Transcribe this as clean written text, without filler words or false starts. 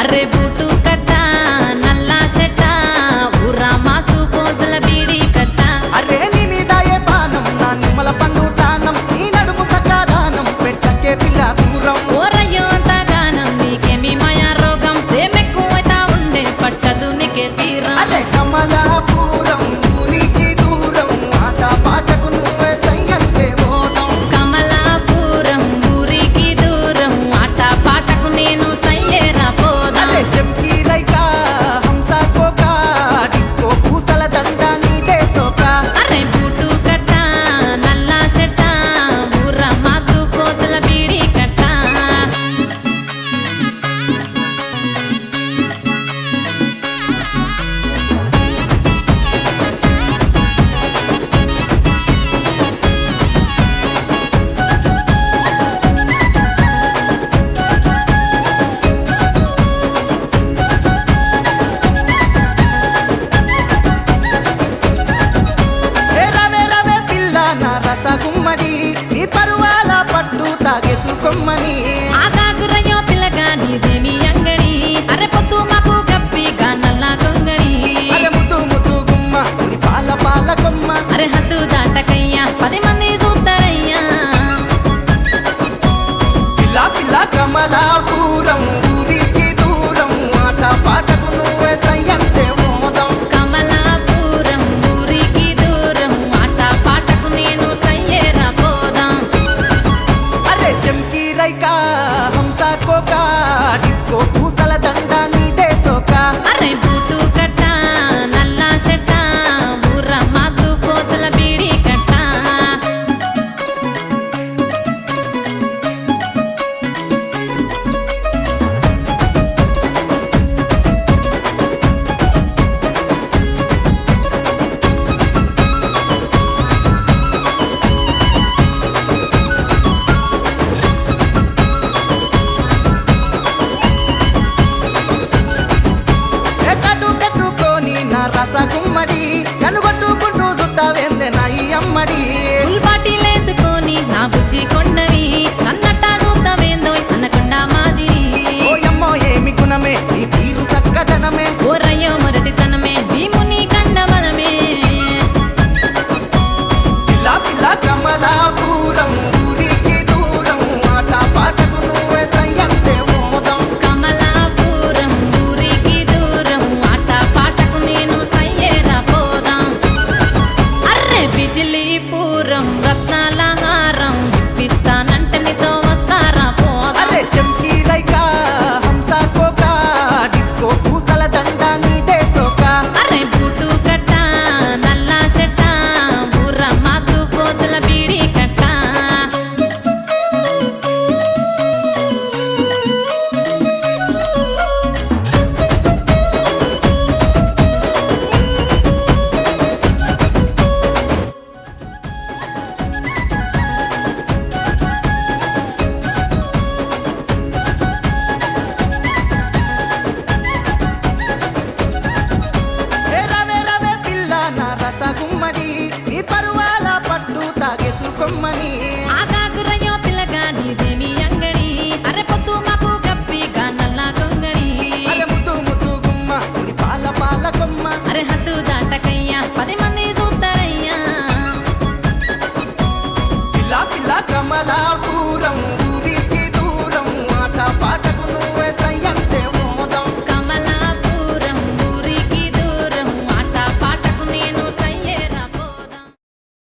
అరే బూటు కట్ట నల్లా చెట్ట ఊరా మాసు పోజుల బీడి కట్ట అరే నీ మీదాయే బాణం నా నిమ్మల పండు తానం నీ నడుము సకాదానం పెట్టకే పిల్ల దూరం ఓరయ్యో అంతగానం నీకేమి మాయా రోగం ప్రేమెక్కువైతా ఉండే పట్టదు నీకే తీరా అరే కమలాపురం ఊరికి దూరం ఆట పాటకు నువ్వే సయ్యంటే మోదం కమలాపురం ఊరికి దూరం ఆట పాటకు నేను సయ్యేరా పోదా అరే చెంకి రైకా హంస కోకా డిస్కో పూసల దండ నీదే సోకా అరే బూటు కట్ట నల్లా చెట్ట ఊరా మాసు పోజుల బీడి కట్ట ఏ రవే రవే పిల్ల నా రస గుమ్మడి నీ పరువాల పట్టు తాగేసుకోమ్మని ఆగాగురయ్యో పిల్లగా నీదేమి అంగడి అరే పొద్దు మాపు గప్పిగా నల్లా గొంగడి అరే ముద్దు ముద్దు గుమ్మ ఉరి పాల పాల కొమ్మ అరే హద్దు దాటకయ్యా 10 మంది చూస్తారయ్యా పిల్ల పిల్ల కమలాపురం ఊరికి దూరం ఆట పాటకు నువ్వే సయ్యంటే మోదం కమలాపురం ఊరికి దూరం ఆట పాటకు నేను సయ్యేరా పోదాం అరే చెంకి రైకా హంస కోకా డిస్కో పూసల దండ నీదే సోకా అరే బూటు కట్ట నల్లా చెట్ట ఊరా మాసు పోసుల బీడి కట్ట ఏ కట్టు కట్టుకొని నా రస గుమ్మడి కనుగొట్టుకుంటూ సుత్తావేందే నా ఈ అమ్మడి ఫుల్ బాటిలేసుకొని నా బుజ్జి కొండవి నన్నట్టా చూద్దామేందో అనకుండా మాదిరి ఓయమ్మో ఏమి గుణమే నీ తీరు సక్కదనమే ఓరయ్యో మొరటితనమే భీముని కండబలమే పిల్ల పిల్ల కమలాపురం ఊరికి దూరం ఆట పాటకు నువ్వే సయ్యంటే మోదం కమలాపురం ఊరికి దూరం ఆట పాటకు నేను సయ్యేరా పోదాం అర్రే బిజిలీపురం రత్నాల హారం ఇప్పిస్తానంటే నీతో వస్తారా పోదాం అరే చెంకి రైకా హంస కోకా డిస్కో పూసల దండ నీదే సోకా అరే బూటు కట్ట నల్లా చెట్ట ఊరా మాసు పోసుల బీడి కట్ట ఏ రవే రవే పిల్ల నా రస గుమ్మడి నీ పరువాల పట్టు తాగేసుకోమ్మని